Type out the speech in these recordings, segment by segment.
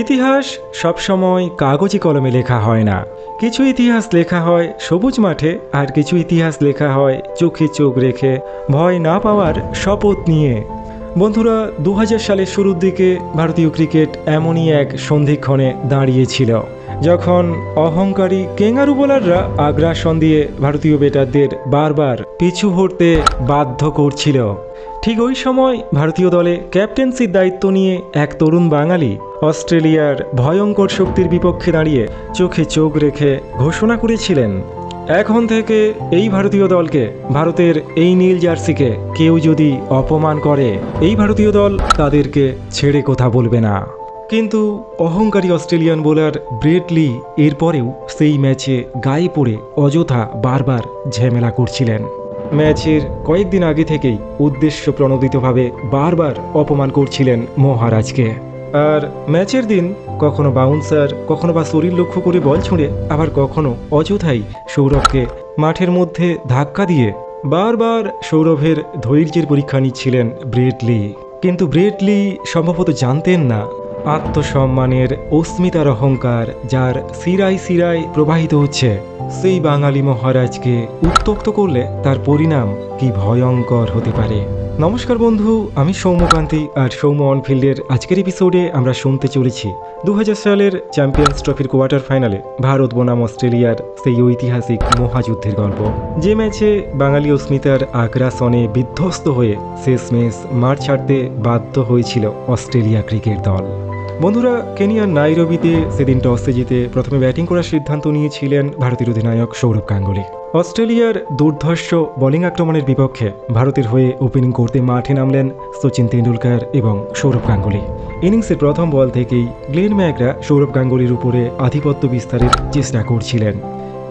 ইতিহাস সবসময় কাগজে কলমে লেখা হয় না। কিছু ইতিহাস লেখা হয় সবুজ মাঠে, আর কিছু ইতিহাস লেখা হয় চোখে চোখ রেখে ভয় না পাওয়ার শপথ নিয়ে। বন্ধুরা, 2000 সালের শুরুর দিকে ভারতীয় ক্রিকেট এমনই এক সন্ধিক্ষণে দাঁড়িয়েছিল যখন অহংকারী কেঙ্গারু বোলাররা আগ্রাসন দিয়ে ভারতীয় ব্যাটারদের বারবার পিছু হটতে বাধ্য করছিল। ঠিক ওই সময় ভারতীয় দলে ক্যাপ্টেন্সির দায়িত্ব নিয়ে এক তরুণ বাঙালি অস্ট্রেলিয়ার ভয়ঙ্কর শক্তির বিপক্ষে দাঁড়িয়ে চোখে চোখ রেখে ঘোষণা করেছিলেন, এখন থেকে এই ভারতীয় দলকে, ভারতের এই নীল জার্সিকে কেউ যদি অপমান করে, এই ভারতীয় দল তাদেরকে ছেড়ে কথা বলবে না। কিন্তু অহংকারী অস্ট্রেলিয়ান বোলার ব্রেট লি এরপরেও সেই ম্যাচে গায়ে পড়ে অযথা বারবার ঝামেলা করছিলেন। ম্যাচের কয়েকদিন আগে থেকেই উদ্দেশ্য প্রণোদিতভাবে বারবার অপমান করছিলেন মহারাজকে। আর ম্যাচের দিন কখনো বাউন্সার, কখনো বা শরীর লক্ষ্য করে বল ছুঁড়ে, আবার কখনো অযথাই সৌরভকে মাঠের মধ্যে ধাক্কা দিয়ে বারবার সৌরভের ধৈর্যের পরীক্ষা নিচ্ছিলেন ব্রেট লি। কিন্তু ব্রেট লি সম্ভবত জানতেন না, আত্মসম্মানের অস্মিতার অহংকার যার শিরায় শিরায় প্রবাহিত হচ্ছে, সেই বাঙালি মহারাজকে উত্তক্ত করলে তার পরিণাম কি ভয়ঙ্কর হতে পারে। নমস্কার বন্ধু, আমি সৌম্যকান্তি, আর সৌম্য অনফিল্ডের আজকের এপিসোডে আমরা শুনতে চলেছি 2000 সালের চ্যাম্পিয়ন্স ট্রফির কোয়ার্টার ফাইনালে ভারত বনাম অস্ট্রেলিয়ার সেই ঐতিহাসিক মহাযুদ্ধের গল্প, যে ম্যাচে বাঙালি অস্মিতার আগ্রাসনে বিধ্বস্ত হয়ে শেষমেশ মাঠ ছাড়তে বাধ্য হয়েছিল অস্ট্রেলিয়া ক্রিকেট দল। বন্ধুরা, কেনিয়ার নাইরোবিতে সেদিন টসে জিতে প্রথমে ব্যাটিং করার সিদ্ধান্ত নিয়েছিলেন ভারতের অধিনায়ক সৌরভ গাঙ্গুলি। অস্ট্রেলিয়ার দুর্ধর্ষ বোলিং আক্রমণের বিপক্ষে ভারতের হয়ে ওপেনিং করতে মাঠে নামলেন সচিন তেন্ডুলকর এবং সৌরভ গাঙ্গুলি। ইনিংসের প্রথম বল থেকেই গ্লেন ম্যাকগ্রা সৌরভ গাঙ্গুলির উপরে আধিপত্য বিস্তারের চেষ্টা করছিলেন,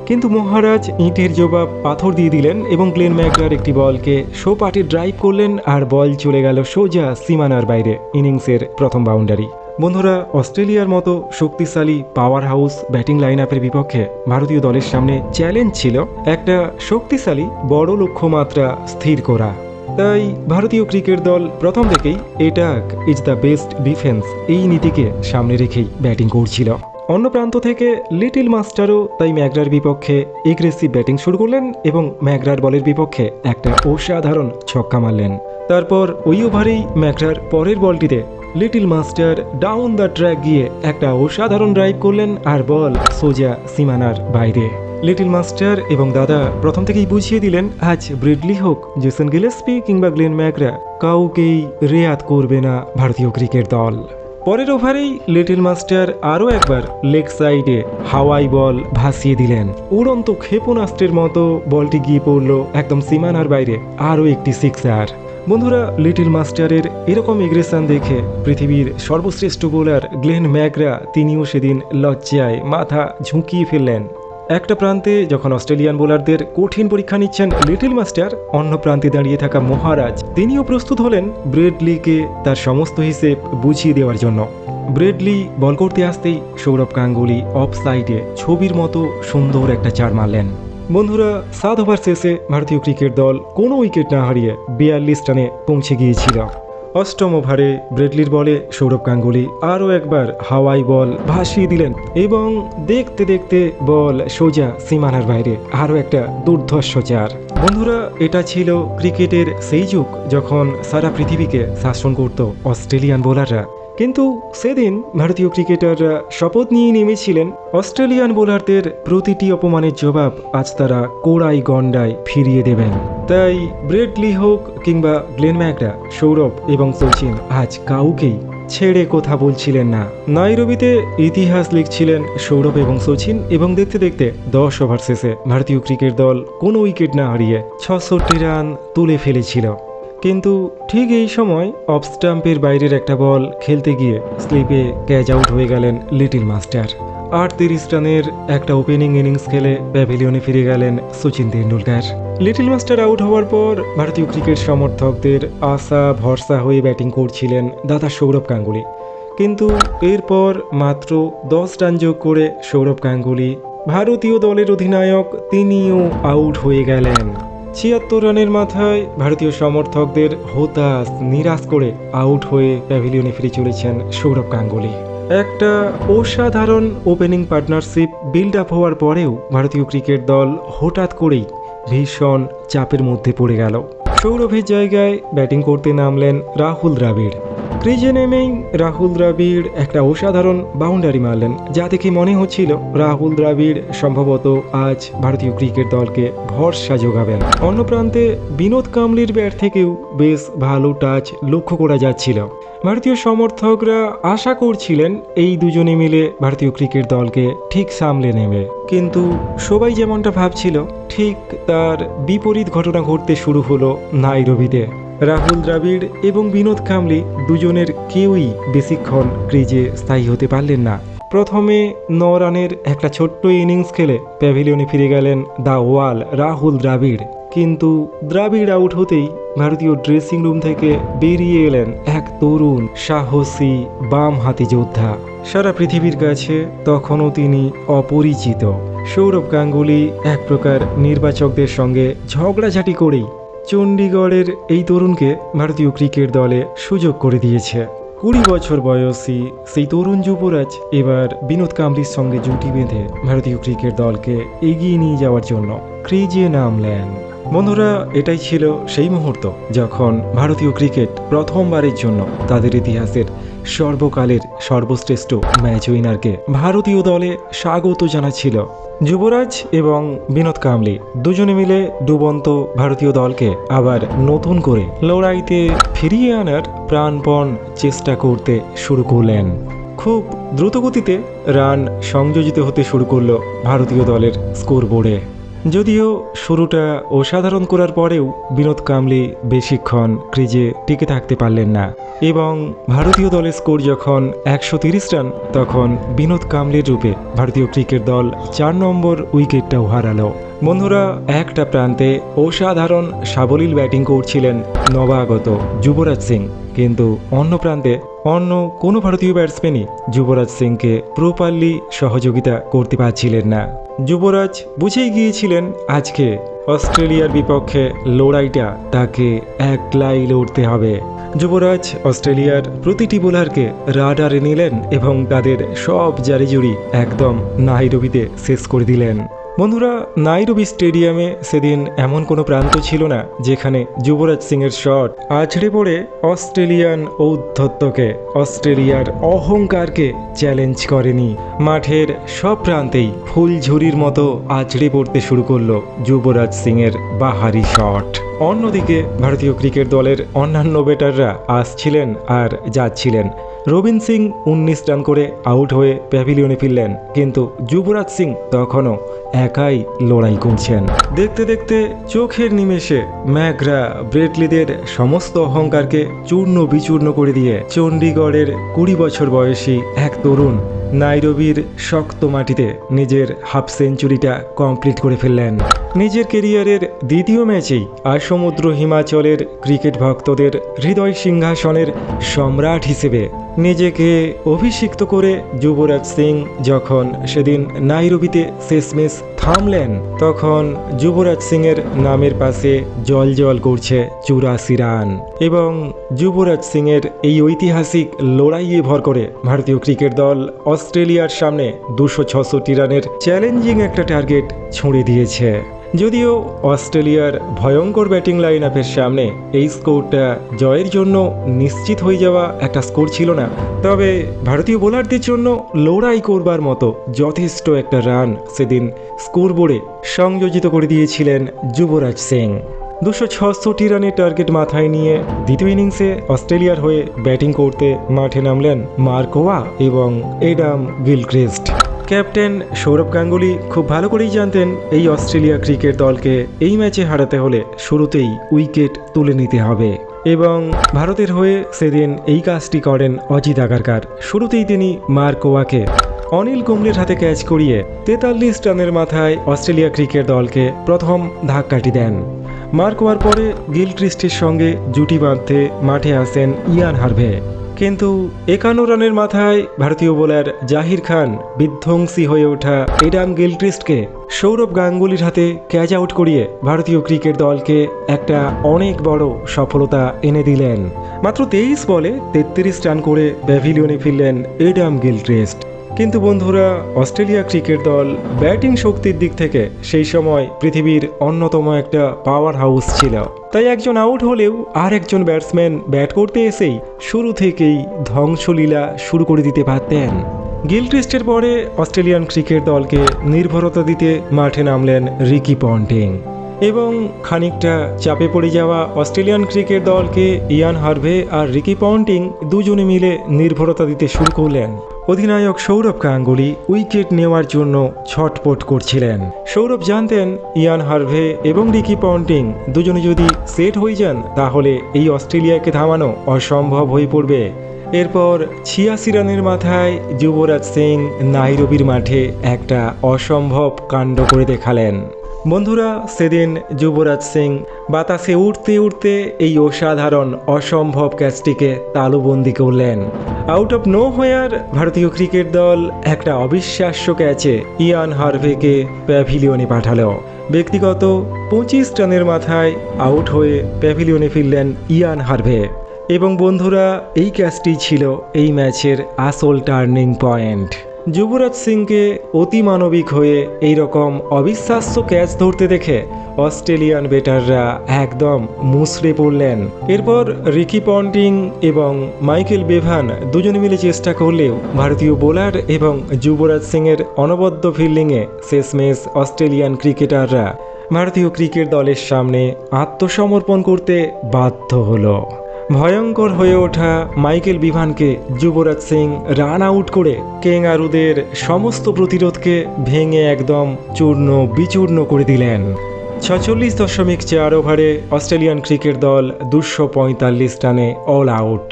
কিন্তু মহারাজ ইঁটের জবাব পাথর দিয়ে দিলেন এবং গ্লেন ম্যাকগ্রার একটি বলকে সোপাটে ড্রাইভ করলেন, আর বল চলে গেল সোজা সীমানার বাইরে। ইনিংসের প্রথম বাউন্ডারি। বন্ধুরা, অস্ট্রেলিয়ার মতো শক্তিশালী পাওয়ার হাউস ব্যাটিং লাইন আপের বিপক্ষে ভারতীয় দলের সামনে চ্যালেঞ্জ ছিল একটা শক্তিশালী বড় লক্ষ্যমাত্রা স্থির করা। তাই ভারতীয় ক্রিকেট দল প্রথম থেকেই attack is the best defence এই নীতিকে সামনে রেখেই ব্যাটিং করছিল। অন্য প্রান্ত থেকে লিটল মাস্টারও তাই ম্যাকগ্রার বিপক্ষে এগ্রেসিভ ব্যাটিং শুরু করলেন এবং ম্যাকগ্রার বলের বিপক্ষে একটা অসাধারণ ছক্কা মারলেন। তারপর ওই ওভারেই ম্যাকগ্রার পরের বলটিতে little master down the track গিয়ে একটা অসাধারণ ড্রাইভ করলেন, আর বল সোজা সীমানার বাইরে। লিটল মাস্টার এবং দাদা প্রথম থেকেই বুঝিয়ে দিলেন, আজ ব্রেট লি হোক, জেসন গিলেস্পি কিংবা গ্লেন ম্যাকগ্রা, কাউকেই রেয়াত করবে না ভারতীয় ক্রিকেট দল। পরের ওভারেই লিটল মাস্টার আরও একবার লেগ সাইডে হাওয়াই বল ভাসিয়ে দিলেন। উড়ন্ত ক্ষেপণাস্ত্রের মতো বলটি গিয়ে পড়ল একদম সীমানার বাইরে, আরও একটি সিক্সার। বন্ধুরা, লিটল মাস্টারের এরকম এগ্রেশন দেখে পৃথিবীর সর্বশ্রেষ্ঠ বোলার গ্লেন ম্যাকগ্রা তিনিও সেদিন লজ্জায় মাথা ঝুঁকিয়ে ফেললেন। একটা প্রান্তে যখন অস্ট্রেলিয়ান বোলারদের কঠিন পরীক্ষা নিচ্ছেন লিটল মাস্টার, অন্য প্রান্তে দাঁড়িয়ে থাকা মহারাজ তিনিও প্রস্তুত হলেন ব্রেট লিকে তার সমস্ত হিসেব বুঝিয়ে দেওয়ার জন্য। ব্রেট লি বল করতে আসতেই সৌরভ গাঙ্গুলি অফ সাইডে ছবির মতো সুন্দর একটা চার মারলেন। বন্ধুরা, 7 ওভার শেষে ভারতীয় ক্রিকেট দল কোনো উইকেট না হারিয়ে 42 রানে পৌঁছে গিয়েছিল। অষ্টম ওভারে ব্রেট লির বলে সৌরভ গাঙ্গুলি আরও একবার হাওয়াই বল ভাসিয়ে দিলেন এবং দেখতে দেখতে বল সোজা সীমানার বাইরে, আরও একটা দুর্ধর্ষ চার। বন্ধুরা, এটা ছিল ক্রিকেটের সেই যুগ যখন সারা পৃথিবীকে শাসন করত অস্ট্রেলিয়ান বোলাররা। কিন্তু সেদিন ভারতীয় ক্রিকেটাররা শপথ নিয়ে নেমেছিলেন অস্ট্রেলিয়ান বোলারদের প্রতিটি অপমানের জবাব আজ তারা কোড়াই গন্ডায় ফিরিয়ে দেবেন। তাই ব্রেট লি হোক কিংবা গ্লেন ম্যাকগ্রা, সৌরভ এবং সচিন আজ কাউকেই ছেড়ে কথা বলছিলেন না। নাইরোবিতে ইতিহাস লিখছিলেন সৌরভ এবং সচিন, এবং দেখতে দেখতে 10 ওভার শেষে ভারতীয় ক্রিকেট দল কোনো উইকেট না হারিয়ে 66 রান তুলে ফেলেছিল। কিন্তু ঠিক এই সময় অফ স্টাম্পের বাইরের একটা বল খেলতে গিয়ে স্লিপে ক্যাচ আউট হয়ে গেলেন লিটল মাস্টার। 38 রানের একটা ওপেনিং ইনিংস খেলে প্যাভিলিয়নে ফিরে গেলেন Sachin Tendulkar. Little master out হওয়ার পর ভারতীয় ক্রিকেট সমর্থকদের আশা ভরসা হয়ে ব্যাটিং করছিলেন দাদা সৌরভ গাঙ্গুলি। কিন্তু এরপর মাত্র 10 রান যোগ করে সৌরভ গাঙ্গুলি, ভারতীয় দলের অধিনায়ক, তিনিও আউট হয়ে গেলেন। 76 রানের মাথায় ভারতীয় সমর্থকদের হতাশ নিরাশ করে আউট হয়ে প্যাভিলিয়নে ফিরে চলেছেন সৌরভ গাঙ্গুলি। একটা অসাধারণ ওপেনিং পার্টনারশিপ বিল্ড আপ হওয়ার পরেও ভারতীয় ক্রিকেট দল হঠাৎ করেই ভীষণ চাপের মধ্যে পড়ে গেল। সৌরভের জায়গায় ব্যাটিং করতে নামলেন রাহুল দ্রাবিড়। ক্রিজে নেমেই রাহুল দ্রাবিড় একটা অসাধারণ বাউন্ডারি মারলেন, যা দেখে মনে হচ্ছিল রাহুল দ্রাবিড় সম্ভবত আজ ভারতীয় ক্রিকেট দলকে ভরসা যোগাবেন। অন্য প্রান্তে বিনোদ কাম্বলির ব্যাট থেকেও বেশ ভালো টাচ লক্ষ্য করা যাচ্ছিল। ভারতীয় সমর্থকরা আশা করছিলেন এই দুজনে মিলে ভারতীয় ক্রিকেট দলকে ঠিক সামলে নেবে, কিন্তু সবাই যেমনটা ভাবছিল ঠিক তার বিপরীত ঘটনা ঘটতে শুরু হলো নাইরোবিতে। রাহুল দ্রাবিড় এবং বিনোদ কাম্বলি দুজনের কেউই বেশিক্ষণ ক্রিজে স্থায়ী হতে পারলেন না। প্রথমে 9 রানের একটা ছোট্ট ইনিংস খেলে প্যাভিলিয়নে ফিরে গেলেন দ্য ওয়াল রাহুল দ্রাবিড়, কিন্তু দ্রাবিড় আউট হতেই ভারতীয় ড্রেসিং রুম থেকে বেরিয়ে এলেন এক তরুণ সাহসী বাম হাতি যোদ্ধা। সারা পৃথিবীর কাছে তখনও তিনি অপরিচিত। সৌরভ গাঙ্গুলি এক প্রকার নির্বাচকদের সঙ্গে ঝগড়াঝাটি করেই চণ্ডীগড়ের এই তরুণকে ভারতীয় ক্রিকেট দলে সুযোগ করে দিয়েছে। 20 বছর বয়সী সেই তরুণ যুবরাজ এবার বিনোদ কাম্বলির সঙ্গে জুটি বেঁধে ভারতীয় ক্রিকেট দলকে এগিয়ে নিয়ে যাওয়ার জন্য ক্রিজে নামলেন। বন্ধুরা, এটাই ছিল সেই মুহূর্ত যখন ভারতীয় ক্রিকেট প্রথমবারের জন্য তাদের ইতিহাসের সর্বকালের সর্বশ্রেষ্ঠ ম্যাচ উইনারকে ভারতীয় দলে স্বাগত জানাচ্ছিল। যুবরাজ এবং বিনোদ কাম্বলি দুজনে মিলে ডুবন্ত ভারতীয় দলকে আবার নতুন করে লড়াইতে ফিরিয়ে আনার প্রাণপণ চেষ্টা করতে শুরু করলেন। খুব দ্রুতগতিতে রান সংযোজিত হতে শুরু করলো ভারতীয় দলের স্কোরবোর্ডে। যদিও শুরুটা অসাধারণ করার পরেও বিনোদ কাম্বলি বেশিক্ষণ ক্রিজে টিকে থাকতে পারলেন না এবং ভারতীয় দলের স্কোর যখন 130 রান, তখন বিনোদ কাম্বলির রূপে ভারতীয় ক্রিকেট দল 4 নম্বর উইকেটটাও হারালো। বন্ধুরা, একটা প্রান্তে অসাধারণ সাবলীল ব্যাটিং করছিলেন নবাগত যুবরাজ সিং, কিন্তু অন্য প্রান্তে অন্য কোনো ভারতীয় ব্যাটসম্যানই যুবরাজ সিংকে প্রপারলি সহযোগিতা করতে পারছিলেন না। যুবরাজ বুঝেই গিয়েছিলেন আজকে অস্ট্রেলিয়ার বিপক্ষে লড়াইটা তাকে একলাই লড়তে হবে। যুবরাজ অস্ট্রেলিয়ার প্রতিটি বোলারকে রাডারে নিলেন এবং তাদের সব জারিজুরি একদম নাইরোবিতে শেষ করে দিলেন। বন্ধুরা, নাইরোবি স্টেডিয়ামে সেদিন এমন কোনো প্রান্ত ছিল না যেখানে যুবরাজ সিংয়ের শট আছড়ে পড়ে অস্ট্রেলিয়ান ঔদ্ধত্যকে, অস্ট্রেলিয়ার অহংকারকে চ্যালেঞ্জ করেনি। মাঠের সব প্রান্তেই ফুলঝুরির মতো আছড়ে পড়তে শুরু করলো যুবরাজ সিংয়ের বাহারি শট। অন্যদিকে ভারতীয় ক্রিকেট দলের অন্যান্য ব্যাটাররা আসছিলেন আর যাচ্ছিলেন। রবিন সিং 19 রান করে আউট হয়ে প্যাভিলিয়নে ফিরলেন, কিন্তু যুবরাজ সিং তখনও একাই লড়াই করছেন। দেখতে দেখতে চোখের নিমেষে ম্যাকগ্রা ব্রেটলিদের সমস্ত অহংকারকে চূর্ণ বিচূর্ণ করে দিয়ে চণ্ডীগড়ের 20 বছর বয়সী এক তরুণ নাইরোবির শক্ত মাটিতে নিজের হাফ সেঞ্চুরিটা কমপ্লিট করে ফেললেন। নিজের কেরিয়ারের দ্বিতীয় ম্যাচেই আসমুদ্র হিমাচলের ক্রিকেট ভক্তদের হৃদয় সিংহাসনের সম্রাট হিসেবে নিজেকে অভিষিক্ত করে যুবরাজ সিং যখন সেদিন নাইরোবিতে শেষমেশ থামলেন, তখন যুবরাজ সিংয়ের নামের পাশে জল জল করছে 84 রান এবং যুবরাজ সিংয়ের এই ঐতিহাসিক লড়াইয়ে ভর করে ভারতীয় ক্রিকেট দল অস্ট্রেলিয়ার সামনে 266 রানের চ্যালেঞ্জিং একটা টার্গেট ছুঁড়ে দিয়েছে। যদিও অস্ট্রেলিয়ার ভয়ঙ্কর ব্যাটিং লাইন আপের সামনে এই স্কোরটা জয়ের জন্য নিশ্চিত হয়ে যাওয়া একটা স্কোর ছিল না, তবে ভারতীয় বোলারদের জন্য লড়াই করবার মতো যথেষ্ট একটা রান সেদিন স্কোরবোর্ডে সংযোজিত করে দিয়েছিলেন যুবরাজ সিং। 266 রানের টার্গেট মাথায় নিয়ে দ্বিতীয় ইনিংসে অস্ট্রেলিয়ার হয়ে ব্যাটিং করতে মাঠে নামলেন মার্ক ওয়া এবং Adam Gilchrist. Captain Sourav Ganguly খুব ভালো করেই জানতেন এই অস্ট্রেলিয়া ক্রিকেট দলকে এই ম্যাচে হারাতে হলে শুরুতেই উইকেট তুলে নিতে হবে এবং ভারতের হয়ে সেদিন এই কাজটি করেন অজিত আগারকার। শুরুতেই তিনি মার্ক ওয়াকে অনিল কুম্বলের হাতে ক্যাচ করিয়ে 43 রানের মাথায় অস্ট্রেলিয়া ক্রিকেট দলকে প্রথম ধাক্কাটি দেন। মার্ক ওয়ার পরে গিলক্রিস্টের সঙ্গে জুটি বাঁধতে মাঠে আসেন ইয়ান হার্ভে। কিন্তু 51 রানের মাথায় ভারতীয় বোলার জাহির খান বিধ্বংসী হয়ে ওঠা এডাম গিলক্রিস্টকে সৌরভ গাঙ্গুলির হাতে ক্যাচ আউট করিয়ে ভারতীয় ক্রিকেট দলকে একটা অনেক বড় সফলতা এনে দিলেন। মাত্র 23 বলে 33 রান করে প্যাভিলিয়নে ফিরলেন এডাম গিলক্রিস্ট। কিন্তু বন্ধুরা, অস্ট্রেলিয়া ক্রিকেট দল ব্যাটিং শক্তির দিক থেকে সেই সময় পৃথিবীর অন্যতম একটা পাওয়ার হাউস ছিল। তাই একজন আউট হলেও আর একজন ব্যাটসম্যান ব্যাট করতে এসেই শুরু থেকেই ধ্বংসলীলা শুরু করে দিতে পারতেন। গিলক্রিস্টের পরে অস্ট্রেলিয়ান ক্রিকেট দলকে নির্ভরতা দিতে মাঠে নামলেন রিকি পন্টিং এবং খানিকটা চাপে পড়ে যাওয়া অস্ট্রেলিয়ান ক্রিকেট দলকে ইয়ান হার্ভে আর রিকি পন্টিং দুজনে মিলে নির্ভরতা দিতে শুরু করলেন। অধিনায়ক সৌরভ গাঙ্গুলি উইকেট নেওয়ার জন্য ছটপট করছিলেন। সৌরভ জানতেন ইয়ান হার্ভে এবং রিকি পন্টিং দুজনে যদি সেট হয়ে যান তাহলে এই অস্ট্রেলিয়াকে থামানো অসম্ভব হয়ে পড়বে। এরপর 86 রানের মাথায় যুবরাজ সিং নাইরোবির মাঠে একটা অসম্ভব কাণ্ড করে দেখালেন। বন্ধুরা, সেদিন যুবরাজ সিং বাতাসে উঠতে উঠতে এই অসাধারণ অসম্ভব ক্যাচটিকে তালুবন্দি করলেন। আউট অফ নো হোয়ার ভারতীয় ক্রিকেট দল একটা অবিশ্বাস্য ক্যাচে ইয়ান হার্ভেকে প্যাভিলিয়নে পাঠালো। ব্যক্তিগত 25 রানের মাথায় আউট হয়ে প্যাভিলিয়নে ফিরলেন ইয়ান হার্ভে। এবং বন্ধুরা, এই ক্যাচটি ছিল এই ম্যাচের আসল টার্নিং পয়েন্ট। যুবরাজ সিংকে অতিমানবিক হয়ে এই রকম অবিশ্বাস্য ক্যাচ ধরতে দেখে অস্ট্রেলিয়ান ব্যাটাররা একদম মুষড়ে পড়লেন। এরপর রিকি পন্টিং এবং মাইকেল বেভান দুজনে মিলে চেষ্টা করলেও ভারতীয় বোলার এবং যুবরাজ সিংয়ের অনবদ্য ফিল্ডিংয়ে শেষমেশ অস্ট্রেলিয়ান ক্রিকেটাররা ভারতীয় ক্রিকেট দলের সামনে আত্মসমর্পণ করতে বাধ্য হলো। ভয়ঙ্কর হয়ে ওঠা Michael বিভানকে Yuvraj Singh run out করে কেঙ্গারুদের সমস্ত প্রতিরোধকে ভেঙে একদম চূর্ণ বিচূর্ণ করে দিলেন। 46.4 ওভারে অস্ট্রেলিয়ান ক্রিকেট দল 245 রানে অল আউট।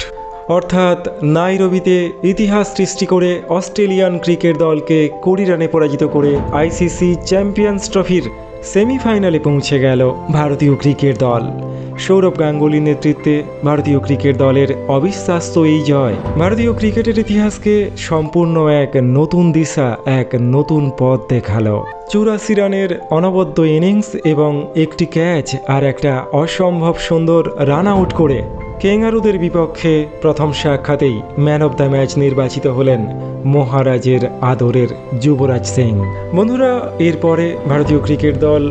অর্থাৎ নাইরোবিতে ইতিহাস সৃষ্টি করে অস্ট্রেলিয়ান ক্রিকেট দলকে 20 রানে পরাজিত করে আইসিসি চ্যাম্পিয়ন্স ট্রফির সেমিফাইনালে পৌঁছে গেল ভারতীয় ক্রিকেট দল। সৌরভ গাঙ্গুলির নেতৃত্বে ভারতীয় ক্রিকেট দলের অবিশ্বাস্য এই জয় ভারতীয় ক্রিকেটের ইতিহাসকে সম্পূর্ণ এক নতুন দিশা, এক নতুন পথ দেখালো। 84 রানের অনবদ্য ইনিংস এবং একটি ক্যাচ আর একটা অসম্ভব সুন্দর রান আউট করে কেঙ্গারুদের বিপক্ষে প্রথম সাক্ষাতেই ম্যান অব দ্য ম্যাচ নির্বাচিত হলেন মহারাজের আদরের যুবরাজ সিং। বন্ধুরা, এরপরে ভারতীয় ক্রিকেট দল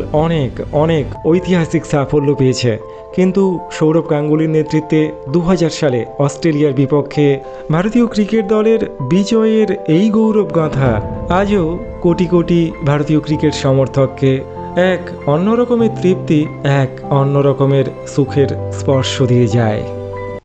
অনেক ঐতিহাসিক সাফল্য পেয়েছে, কিন্তু সৌরভ গাঙ্গুলির নেতৃত্বে 2000 সালে অস্ট্রেলিয়ার বিপক্ষে ভারতীয় ক্রিকেট দলের বিজয়ের এই গৌরব গাথা আজও কোটি কোটি ভারতীয় ক্রিকেট সমর্থককে এক অন্য রকমের তৃপ্তি, এক অন্য রকমের সুখের স্পর্শ দিয়ে যায়।